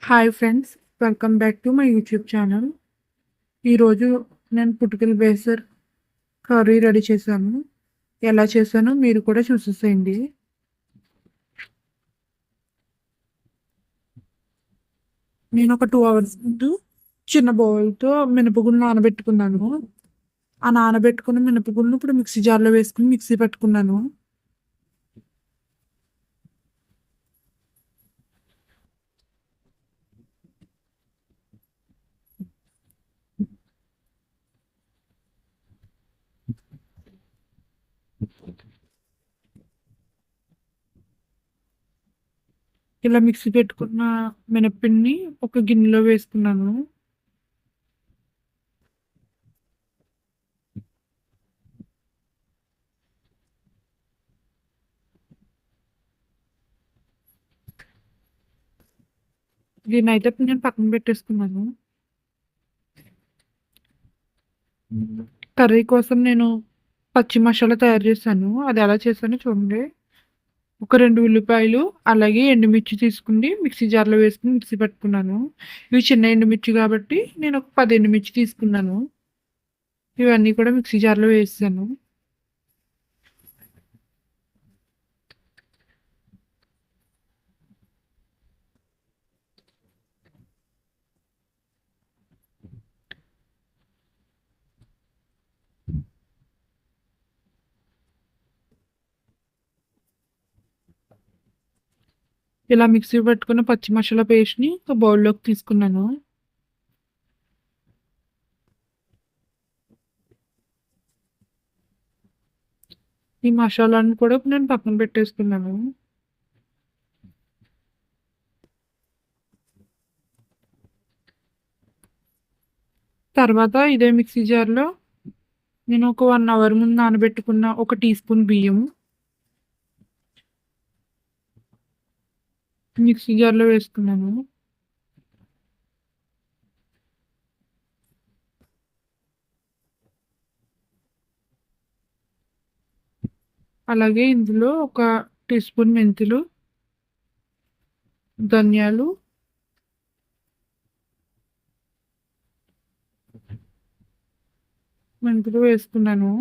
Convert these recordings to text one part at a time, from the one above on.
Hi friends, welcome back to my YouTube channel. ఈరోజు నేను పుట్టుకల బేసర్ curry ready చేశాను. ఎలా చేశానో మీరు కూడా చూసేసేయండి. నేను ఒక 2 అవర్స్ ముందు చిన్న బౌల్తో మినపగుళ్ళు నానబెట్టుకున్నాను. ఆ నానబెట్టుకున్న మినపగుళ్ళను ఇప్పుడు మిక్సీ జార్లో వేసుకుని మిక్సీ పెట్టుకున్నాను. ఇలా మిక్సీ పెట్టుకున్న మినప్పిండిని ఒక గిన్నెలో వేసుకున్నాను. దీన్ని అయితే నేను పక్కన పెట్టేసుకున్నాను. కర్రీ కోసం నేను పచ్చి మసాలా తయారు చేశాను. అది ఎలా చేశానో చూడండి. ఒక 2 ఉల్లిపాయలు, అలాగే ఎండుమిర్చి తీసుకుని మిక్సీ జార్లో వేసుకుని మిక్సీ పట్టుకున్నాను. ఇవి చిన్న ఎండుమిర్చి కాబట్టి నేను ఒక 10 ఎండుమిర్చి తీసుకున్నాను. ఇవన్నీ కూడా మిక్సీ జార్లో వేసాను. ఇలా మిక్సీ పట్టుకున్న పచ్చి మసాలా పేస్ట్ని ఒక బౌల్లోకి తీసుకున్నాను. ఈ మసాలాను కూడా నేను పక్కన పెట్టేసుకున్నాను. తర్వాత ఇదే మిక్సీ జార్లో నేను ఒక 1 అవర్ ముందు నానబెట్టుకున్న ఒక టీ స్పూన్ బియ్యం మిక్సీ జార్లో వేసుకున్నాను. అలాగే ఇందులో ఒక టీ స్పూన్ మెంతులు, ధనియాలు, వేసుకున్నాను.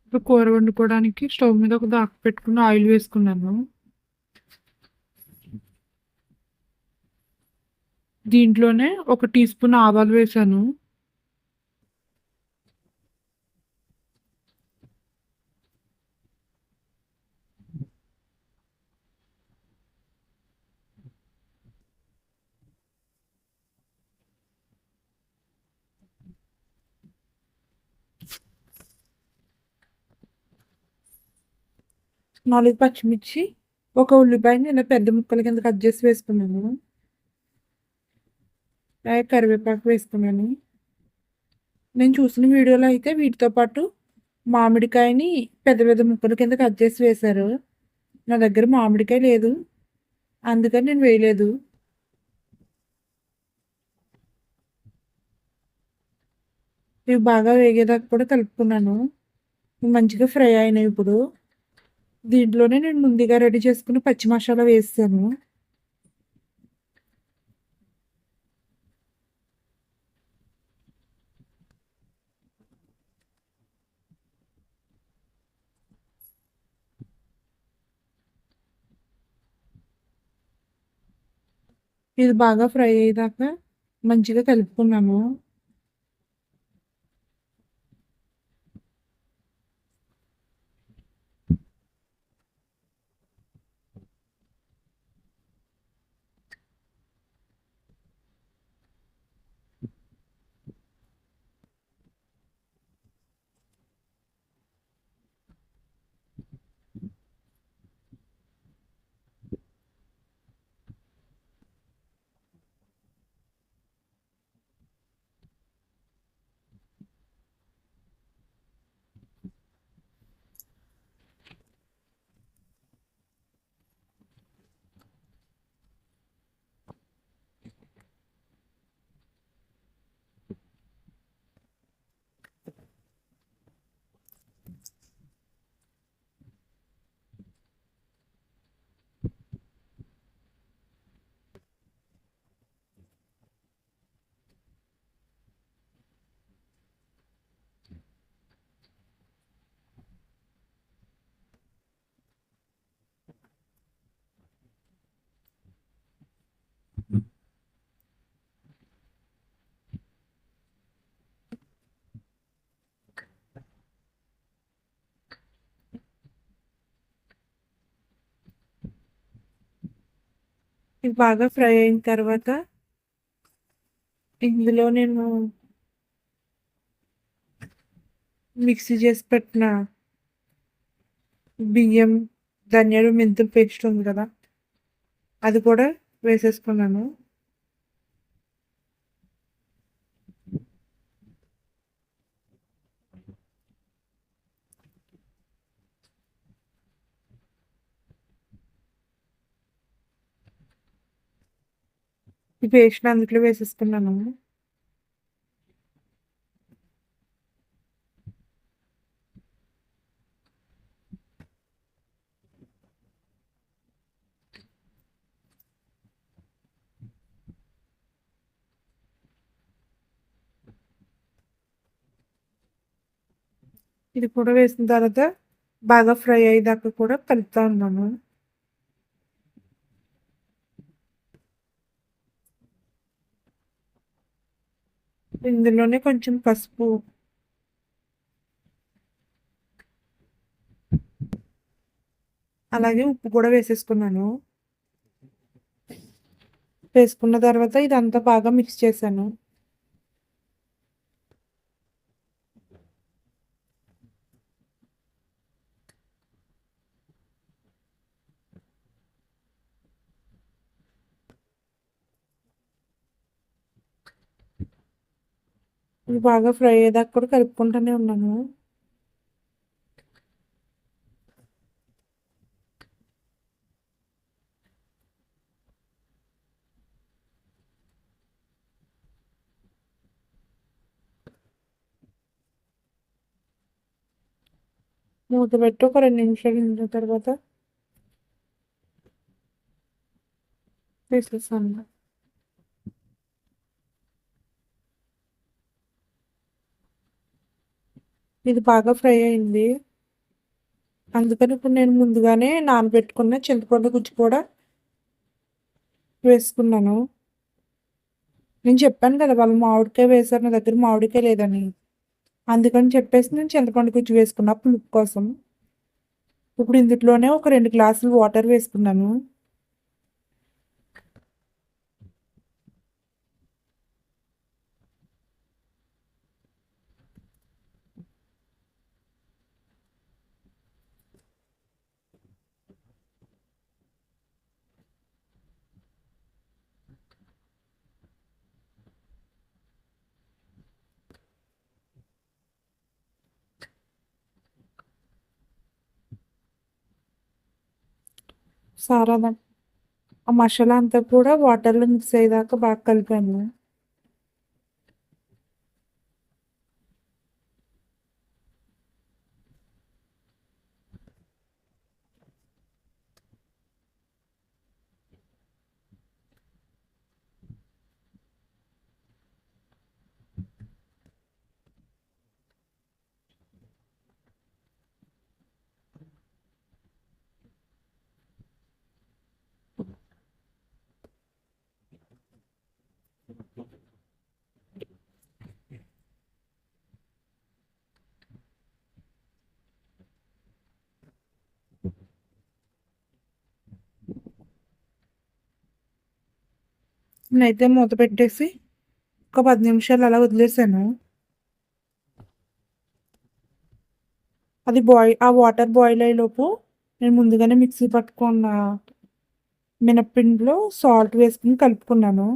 ఇప్పుడు కూర వండుకోవడానికి స్టవ్ మీద ఒక దాకా పెట్టుకుని ఆయిల్ వేసుకున్నాను. దీంట్లోనే ఒక టీ స్పూన్ ఆవాలు వేసాను. నాలుగు పచ్చిమిర్చి, ఒక ఉల్లిపాయని ఇలా పెద్ద ముక్కల కింద కట్ చేసి వేసుకున్నాను. అలాగే కరివేపాకు వేసుకున్నాను. నేను చూసిన వీడియోలో అయితే వీటితో పాటు మామిడికాయని పెద్ద పెద్ద ముక్కల కింద కట్ చేసి వేశారు. నా దగ్గర మామిడికాయ లేదు, అందుకని నేను వేయలేదు. ఇవి బాగా వేగేదాకా కూడా కలుపుకున్నాను. మంచిగా ఫ్రై అయినాయి. ఇప్పుడు దీంట్లోనే నేను ముందుగా రెడీ చేసుకుని పచ్చి మసాలా వేసాను. ఇది బాగా ఫ్రై అయ్యేదాకా మంచిగా కలుపుకున్నాము. ఇది బాగా ఫ్రై అయిన తర్వాత ఇందులో నేను మిక్సీ చేసి పెట్టిన బియ్యం, ధనియాలు, మెంతులు పేస్ట్ ఉంది కదా, అది కూడా వేసేసుకున్నాను. ఈ పేస్ట్ అందులో వేసేసుకున్నాను. ఇది కూడా వేసిన తర్వాత బాగా ఫ్రై అయ్యేదాకా కూడా కలుపుతా ఉన్నాను. ఇందులోనే కొంచెం పసుపు, అలాగే ఉప్పు కూడా వేసేసుకున్నాను. వేసుకున్న తర్వాత ఇదంతా బాగా మిక్స్ చేశాను. ఇది బాగా ఫ్రై అయ్యేదాకా కూడా కలుపుకుంటూనే ఉన్నాను. మూత పెట్టి ఒక 2 నిమిషాలు ఉన్న తర్వాత వేసేసాను. ఇది బాగా ఫ్రై అయింది. అందుకని ఇప్పుడు నేను ముందుగానే నానబెట్టుకున్న చింతపండు గుజ్జు కూడా వేసుకున్నాను. నేను చెప్పాను కదా, వాళ్ళు మామిడికాయ వేశారు, నా దగ్గర మామిడికాయ లేదని. అందుకని చెప్పేసి నేను చింతపండు గుజ్జు వేసుకున్నా పులుపు కోసం. ఇప్పుడు ఇందులోనే ఒక 2 గ్లాసులు వాటర్ వేసుకున్నాను. సారా ఆ మసాలా అంతా కూడా వాటర్లో మిక్స్ అయ్యేదాకా బాగా కలిపాను. నేనైతే మూత పెట్టేసి ఒక 10 నిమిషాలు అలా వదిలేసాను. అది ఆ వాటర్ బాయిల్ అయ్యేలోపు నేను ముందుగానే మిక్సీ పట్టుకున్న మినప్పిండిలో సాల్ట్ వేసుకుని కలుపుకున్నాను.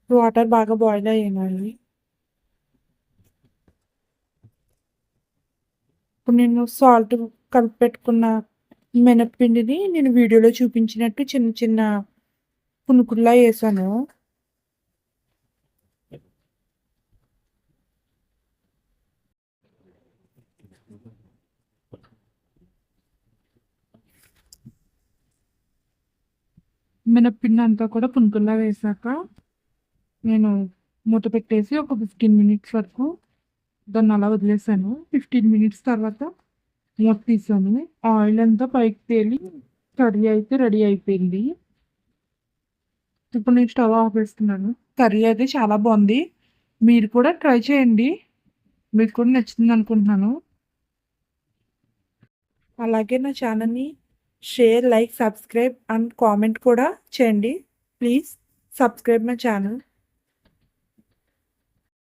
వాటర్ బాగా బాయిల్ అయ్యాయి. ఇప్పుడు నేను సాల్ట్ కలిపి పెట్టుకున్న మినప్పిండిని నేను వీడియోలో చూపించినట్టు చిన్న చిన్న పునుకుల్లా వేసాను. మినప్పిండి అంతా కూడా పునుకుల్లా వేసాక నేను మూత పెట్టేసి ఒక 15 మినిట్స్ వరకు దాన్ని అలా వదిలేసాను. 15 మినిట్స్ తర్వాత మూత తీసాను. ఆయిల్ అంతా పైకి తేలి కర్రీ అయితే రెడీ అయిపోయింది. ఇప్పుడు నేను స్టవ్ ఆఫ్ చేస్తున్నాను. కర్రీ అయితే చాలా బాగుంది. మీరు కూడా ట్రై చేయండి. మీకు కూడా నచ్చుతుంది అనుకుంటున్నాను. అలాగే నా ఛానల్‌ని share, like, subscribe and comment కూడా చేయండి. Please subscribe my channel.